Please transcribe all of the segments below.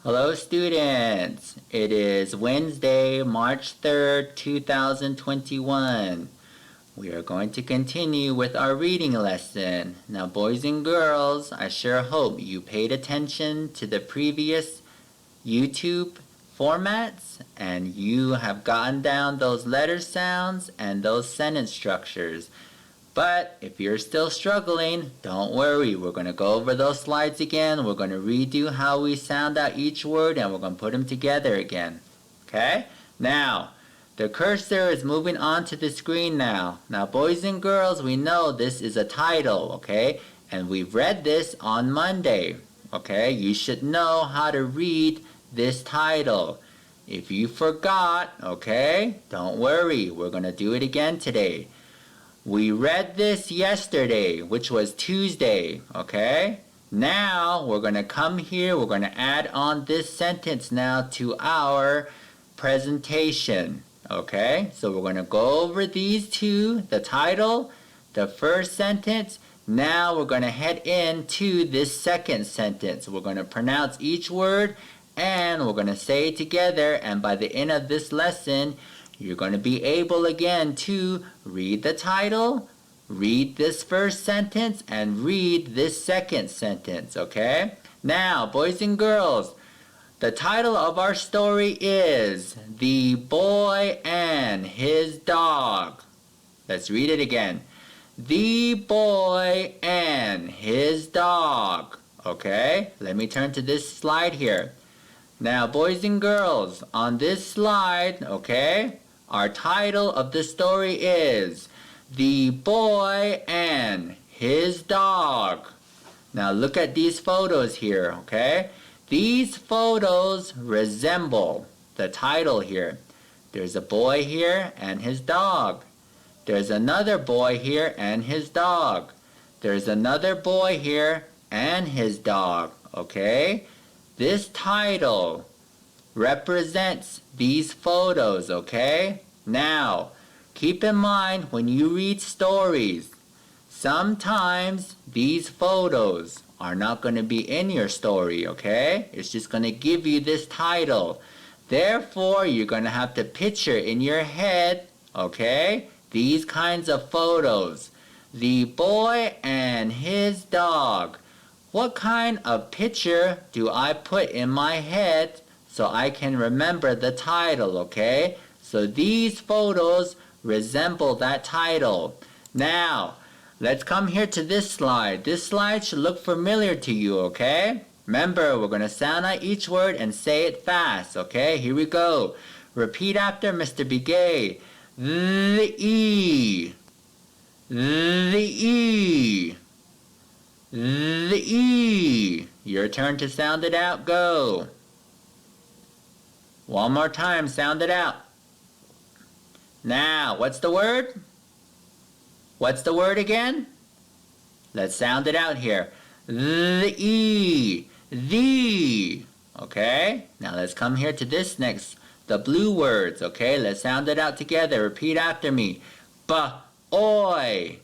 Hello, students. It is Wednesday, March 3rd, 2021. We are going to continue with our reading lesson. Now, boys and girls, I sure hope you paid attention to the previous YouTube formats and you have gotten down those letter sounds and those sentence structures. But if you're still struggling, don't worry. We're going to go over those slides again. We're going to redo how we sound out each word and we're going to put them together again. Okay? Now, the cursor is moving onto the screen now. Now, boys and girls, we know this is a title, okay? And we've read this on Monday, okay? You should know how to read this title. If you forgot, okay, don't worry. We're going to do it again today. We read this yesterday, which was Tuesday, okay? Now, we're going to come here, we're going to add on this sentence now to our presentation, okay? So we're going to go over these two, the title, the first sentence. Now we're going to head into this second sentence. We're going to pronounce each word and we're going to say it together, and by the end of this lesson, you're going to be able again to read the title, read this first sentence, and read this second sentence, okay? Now, boys and girls, the title of our story is The Boy and His Dog. Let's read it again. The Boy and His Dog. Okay, let me turn to this slide here. Now, boys and girls, on this slide, okay, our title of the story is The Boy and His Dog. Now look at these photos here, okay? These photos resemble the title here. There's a boy here and his dog. There's another boy here and his dog. There's another boy here and his dog, okay? This title represents these photos, okay? Now, keep in mind when you read stories, sometimes these photos are not going to be in your story, okay? It's just going to give you this title. Therefore, you're going to have to picture in your head, okay, these kinds of photos. The boy and his dog. What kind of picture do I put in my head so I can remember the title, okay? So these photos resemble that title. Now, let's come here to this slide. This slide should look familiar to you, okay? Remember, we're going to sound out each word and say it fast, okay? Here we go. Repeat after Mr. Begay. The E. The E. The E. Your turn to sound it out. Go. One more time, sound it out. Now, what's the word? What's the word again? Let's sound it out here. The E. The. Okay? Now let's come here to this next. The blue words. Okay? Let's sound it out together. Repeat after me. Ba-oy.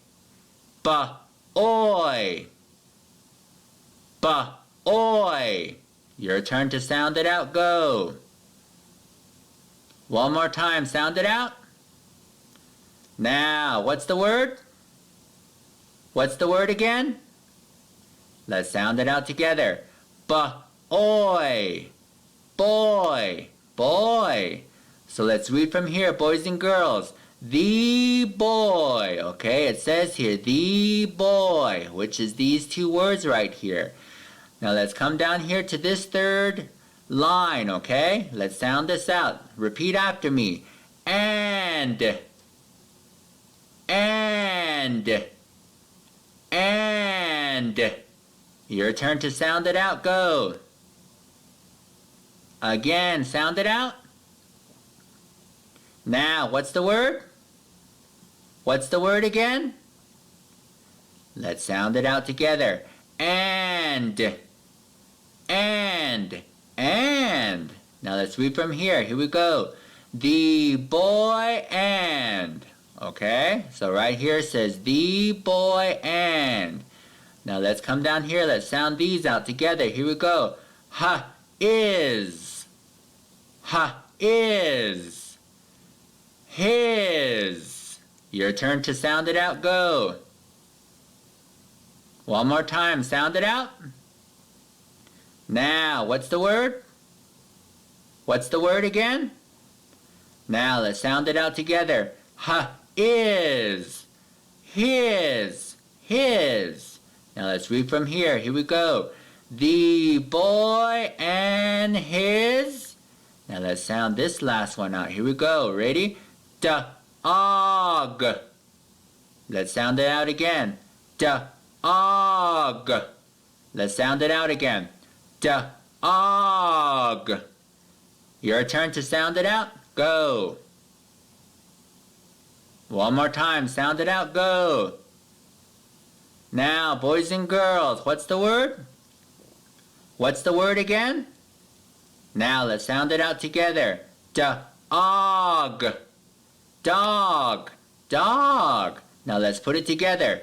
Ba-oy. Ba-oy. Your turn to sound it out. Go. One more time. Sound it out. Now, what's the word? What's the word again? Let's sound it out together. Ba-oy. Boy. Boy. So let's read from here, boys and girls. The boy. Okay, it says here, the boy, which is these two words right here. Now let's come down here to this third line, okay? Let's sound this out. Repeat after me. And. Your turn to sound it out. Go. Again, sound it out. Now, what's the word? What's the word again? Let's sound it out together. And. Now let's read from here. Here we go. The boy and. Okay, so right here it says the boy and. Now let's come down here. Let's sound these out together. Here we go. Ha is. Is. His. Your turn to sound it out. Go. One more time. Sound it out. Now, what's the word? What's the word again? Now, let's sound it out together. Is. His. His. Now, let's read from here. Here we go. The boy and his. Now, let's sound this last one out. Here we go. Ready? Dog. Let's sound it out again. Dog. Let's sound it out again. Dog. Your turn to sound it out. Go. One more time. Sound it out. Go. Now, boys and girls, what's the word? What's the word again? Now, let's sound it out together. Dog. Dog. Dog. Now, let's put it together.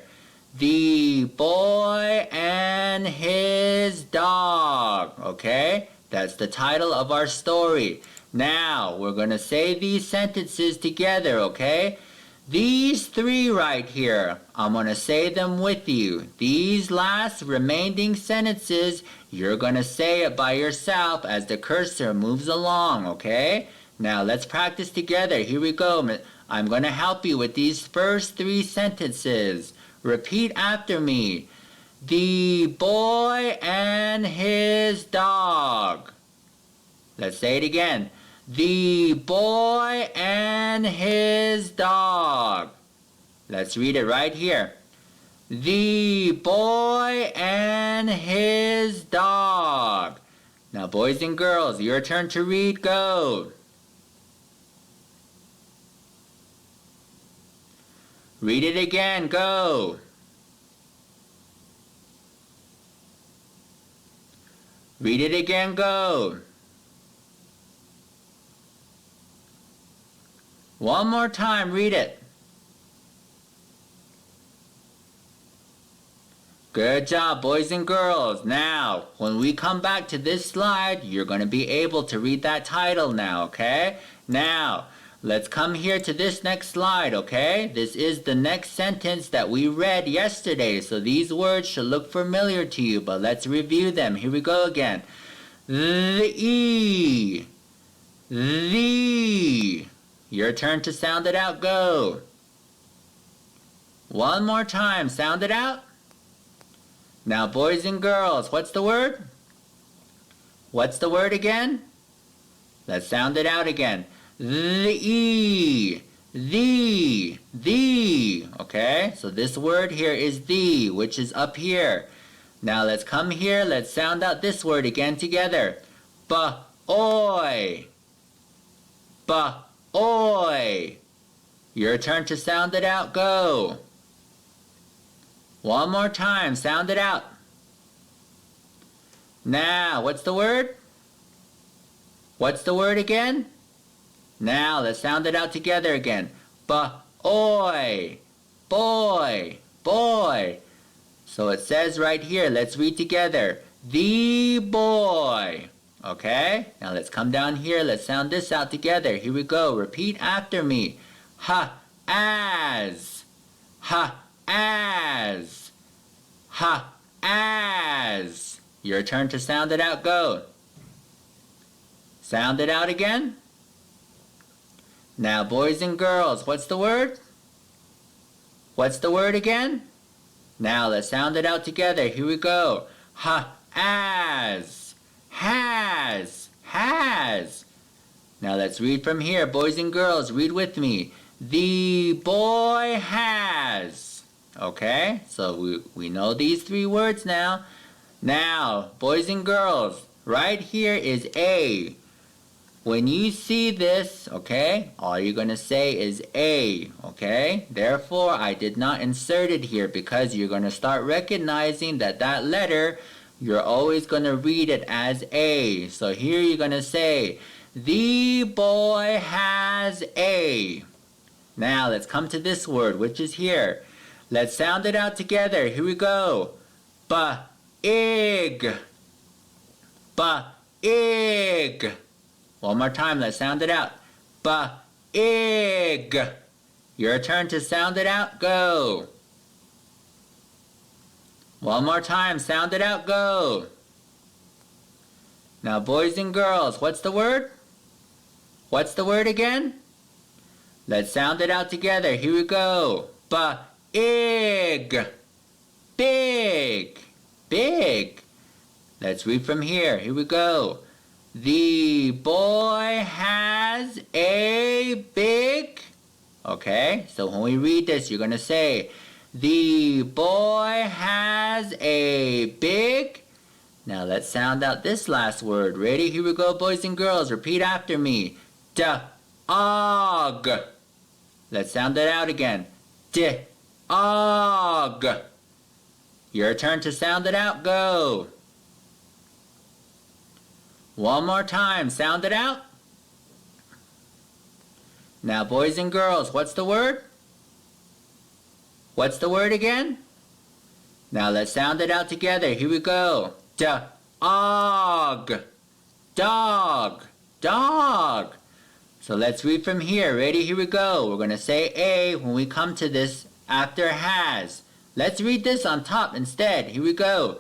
The boy and his dog. Okay? That's the title of our story. Now, we're going to say these sentences together, okay? These three right here, I'm going to say them with you. These last remaining sentences, you're going to say it by yourself as the cursor moves along, okay? Now, let's practice together. Here we go. I'm going to help you with these first three sentences. Repeat after me. The boy and his dog. Let's say it again. The boy and his dog. Let's read it right here. The boy and his dog. Now, boys and girls, your turn to read. Go. Read it again. Go. Read it again. Go. One more time. Read it. Good job, boys and girls. Now, when we come back to this slide, you're going to be able to read that title now, okay? Now, let's come here to this next slide, okay? This is the next sentence that we read yesterday, so these words should look familiar to you, but let's review them. Here we go again. The. Your turn to sound it out. Go. One more time. Sound it out. Now, boys and girls, what's the word? What's the word again? Let's sound it out again. The. Okay, so this word here is the, which is up here. Now let's come here. Let's sound out this word again together. Ba-oy. Ba-oy. Your turn to sound it out. Go. One more time. Sound it out. Now, what's the word? What's the word again? Now, let's sound it out together again. Ba-oy. Boy. Boy. So it says right here, let's read together. The boy. Okay? Now let's come down here. Let's sound this out together. Here we go. Repeat after me. As. As. As. Your turn to sound it out. Go. Sound it out again. Now, boys and girls, what's the word? What's the word again? Now, let's sound it out together. Here we go. As. Has. Has. Now, let's read from here. Boys and girls, read with me. The boy has. Okay? So, we know these three words now. Now, boys and girls, right here is A. When you see this, okay, all you're going to say is A, okay? Therefore, I did not insert it here because you're going to start recognizing that that letter, you're always going to read it as A. So here you're going to say, the boy has A. Now, let's come to this word, which is here. Let's sound it out together. Here we go. Ba-ig. Ba-ig. Ba-ig. One more time, let's sound it out. Ba-ig. Your turn to sound it out, go. One more time, sound it out, go. Now, boys and girls, what's the word? What's the word again? Let's sound it out together. Here we go. Ba-ig. Big. Big. Let's read from here. Here we go. The boy has a big... Okay, so when we read this, you're going to say, the boy has a big... Now let's sound out this last word. Ready? Here we go, boys and girls. Repeat after me. D-og. Let's sound it out again. D-og. Your turn to sound it out. Go. One more time. Sound it out. Now, boys and girls, what's the word? What's the word again? Now let's sound it out together. Here we go. D-og. Dog. Dog. So let's read from here. Ready? Here we go. We're going to say A when we come to this after has. Let's read this on top instead. Here we go.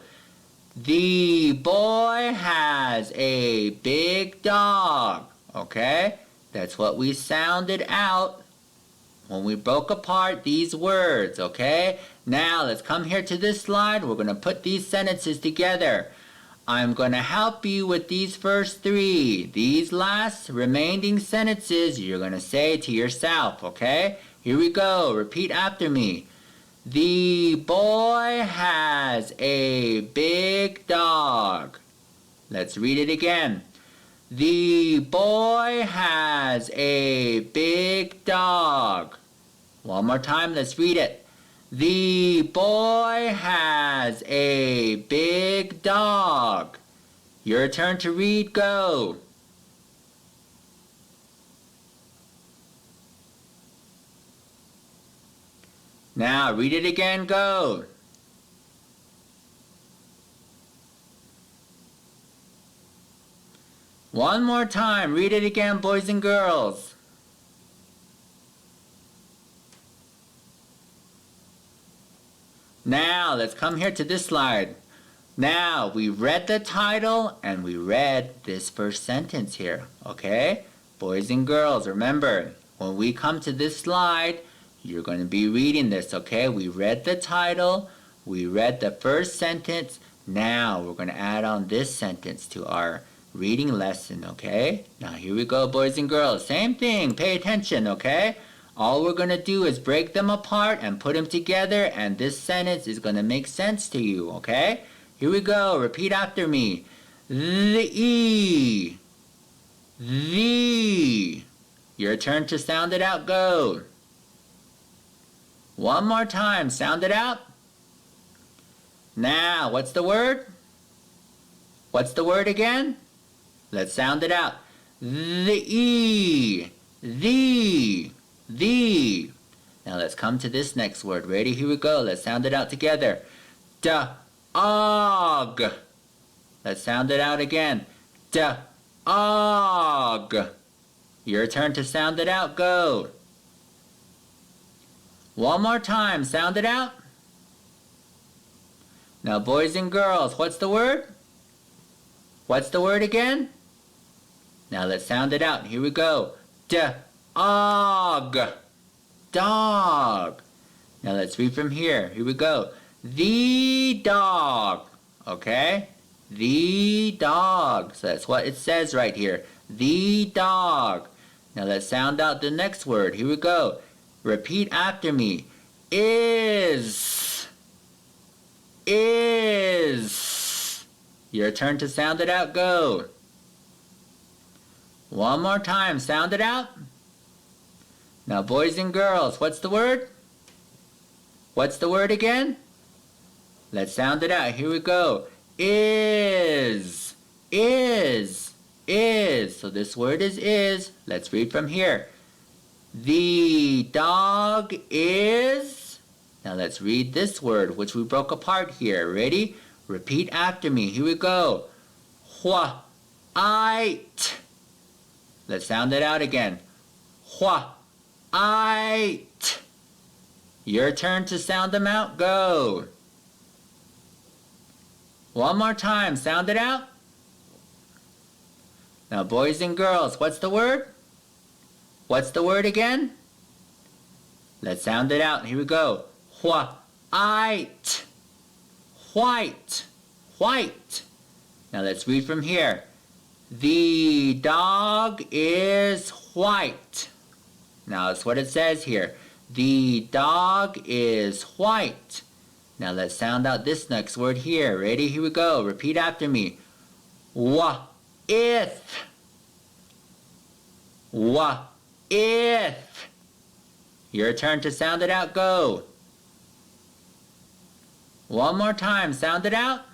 The boy has a big dog. Okay? That's what we sounded out when we broke apart these words. Okay? Now let's come here to this slide. We're going to put these sentences together. I'm going to help you with these first three. These last remaining sentences you're going to say to yourself, okay? Here we go. Repeat after me. The boy has a big dog. Let's read it again. The boy has a big dog. One more time, let's read it. The boy has a big dog. Your turn to read, go. Now, read it again, go. One more time, read it again, boys and girls. Now, let's come here to this slide. Now, we read the title and we read this first sentence here, okay? Boys and girls, remember, when we come to this slide, you're going to be reading this, okay? We read the title, we read the first sentence. Now, we're going to add on this sentence to our reading lesson, okay? Now, here we go, boys and girls. Same thing, pay attention, okay? All we're going to do is break them apart and put them together, and this sentence is going to make sense to you, okay? Here we go. Repeat after me. The. Your turn to sound it out. Go. One more time. Sound it out. Now, what's the word? What's the word again? Let's sound it out. The. The. Now let's come to this next word. Ready? Here we go. Let's sound it out together. D-og. Let's sound it out again. D-og. Your turn to sound it out. Go. One more time. Sound it out. Now, boys and girls, what's the word? What's the word again? Now let's sound it out. Here we go. D-og. Dog. Now let's read from here. Here we go. The dog. Okay? The dog. So that's what it says right here. The dog. Now let's sound out the next word. Here we go. Repeat after me. Is. Your turn to sound it out. Go. One more time. Sound it out. Now, boys and girls, what's the word? What's the word again? Let's sound it out. Here we go. Is. So this word is. Let's read from here. The dog is. Now let's read this word, which we broke apart here. Ready? Repeat after me. Here we go. White. Let's sound it out again. White. Your turn to sound them out. Go. One more time. Sound it out. Now, boys and girls, what's the word? What's the word again? Let's sound it out. Here we go. White. White. White. Now let's read from here. The dog is white. Now that's what it says here. The dog is white. Now let's sound out this next word here. Ready? Here we go. Repeat after me. If. If. Your turn to sound it out. Go. One more time. Sound it out.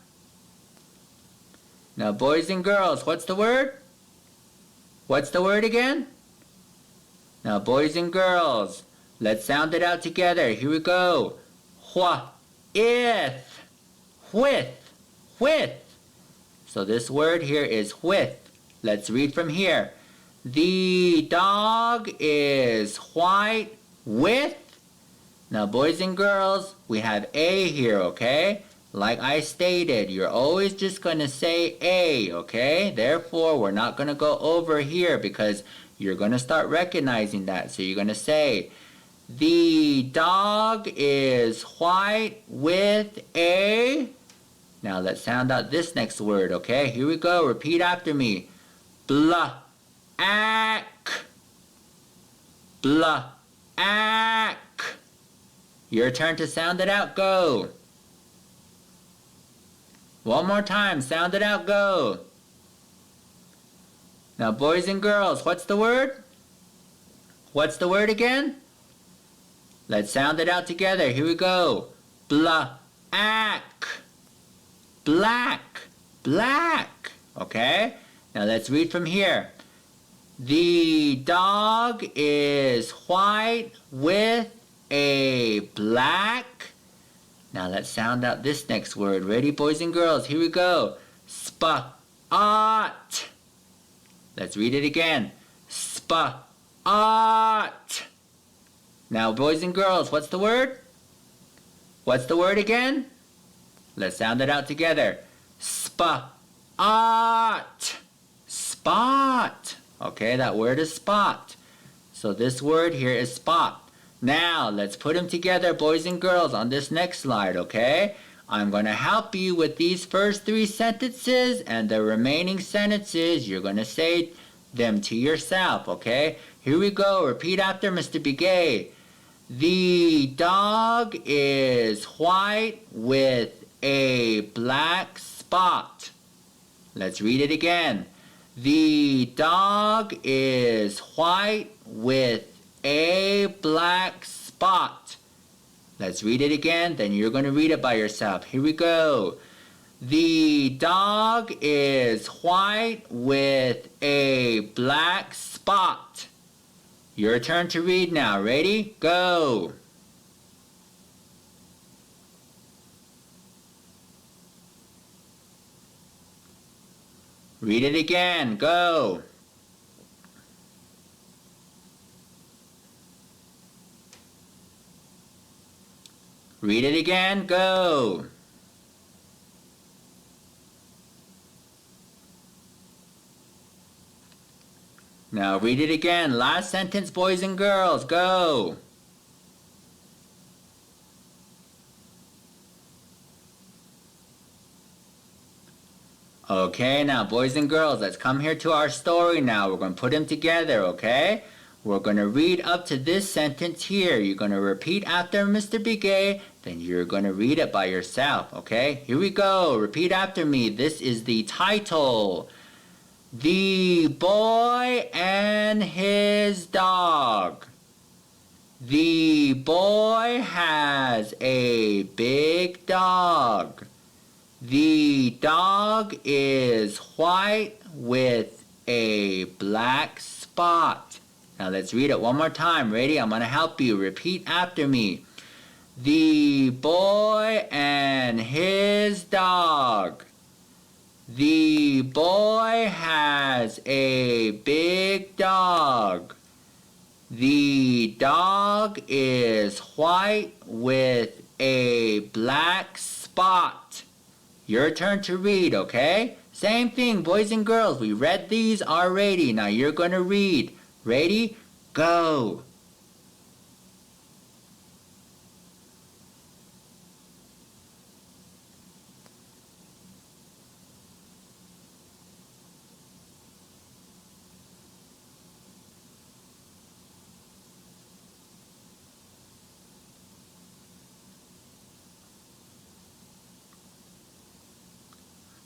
Now, boys and girls, what's the word? What's the word again? Now, boys and girls, let's sound it out together. Here we go. If. With. So this word here is with. Let's read from here. The dog is white with. Now, boys and girls, we have a here, okay? Like I stated, you're always just going to say a, okay? Therefore, we're not going to go over here because you're going to start recognizing that. So you're going to say, the dog is white with a. Now let's sound out this next word, okay? Here we go. Repeat after me. Black. Black. Your turn to sound it out. Go. One more time. Sound it out. Go. Now, boys and girls, what's the word? What's the word again? Let's sound it out together. Here we go. Black. Black. Okay? Now let's read from here. The dog is white with a black. Now let's sound out this next word. Ready, boys and girls? Here we go. Spot. Let's read it again. Spot. Now, boys and girls, what's the word? What's the word again? Let's sound it out together. Spot. Spot. Okay, that word is spot. So this word here is spot. Now, let's put them together, boys and girls, on this next slide, okay? I'm going to help you with these first 3 sentences, and the remaining sentences, you're going to say them to yourself, okay? Here we go. Repeat after Mr. Begay. The dog is white with a black spot. Let's read it again. The dog is white with a black spot. Let's read it again, then you're going to read it by yourself. Here we go. The dog is white with a black spot. Your turn to read now. Ready? Go. Read it again. Go. Read it again. Go. Now read it again. Last sentence, boys and girls. Go. Okay, now boys and girls, let's come here to our story now. We're going to put them together, okay? We're going to read up to this sentence here. You're going to repeat after Mr. Begay, then you're going to read it by yourself, okay? Here we go. Repeat after me. This is the title. The boy and his dog. The boy has a big dog. The dog is white with a black spot. Now let's read it one more time. Ready? I'm going to help you. Repeat after me. The boy and his dog. The boy has a big dog. The dog is white with a black spot. Your turn to read, okay? Same thing, boys and girls. We read these already. Now you're going to read. Ready? Go.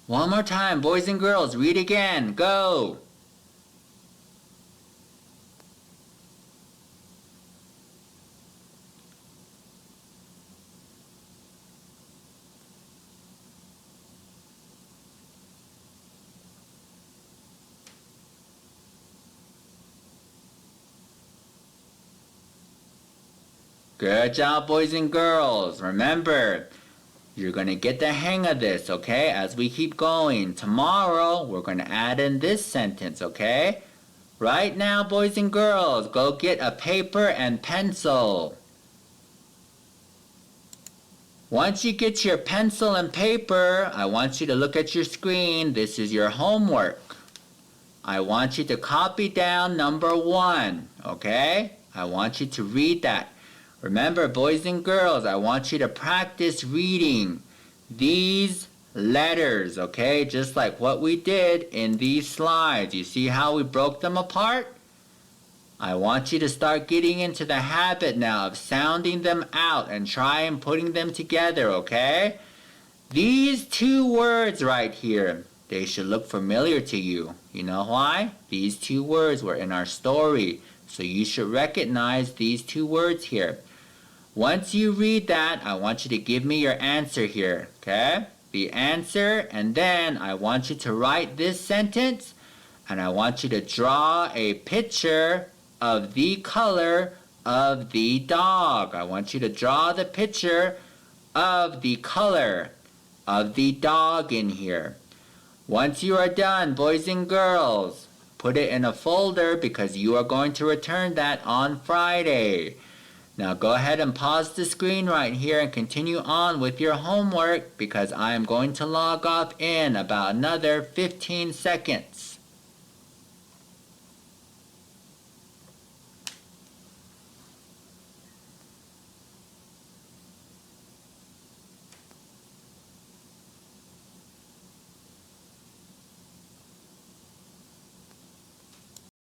One more time, boys and girls. Read again. Go. Good job, boys and girls. Remember, you're going to get the hang of this, okay? As we keep going. Tomorrow, we're going to add in this sentence, okay? Right now, boys and girls, go get a paper and pencil. Once you get your pencil and paper, I want you to look at your screen. This is your homework. I want you to copy down number 1, okay? I want you to read that. Remember, boys and girls, I want you to practice reading these letters, okay? Just like what we did in these slides. You see how we broke them apart? I want you to start getting into the habit now of sounding them out and try and putting them together, okay? These 2 words right here, they should look familiar to you. You know why? These 2 words were in our story, so you should recognize these 2 words here. Once you read that, I want you to give me your answer here, okay? The answer, and then I want you to write this sentence, and I want you to draw a picture of the color of the dog. I want you to draw the picture of the color of the dog in here. Once you are done, boys and girls, put it in a folder because you are going to return that on Friday. Now go ahead and pause the screen right here and continue on with your homework because I am going to log off in about another 15 seconds.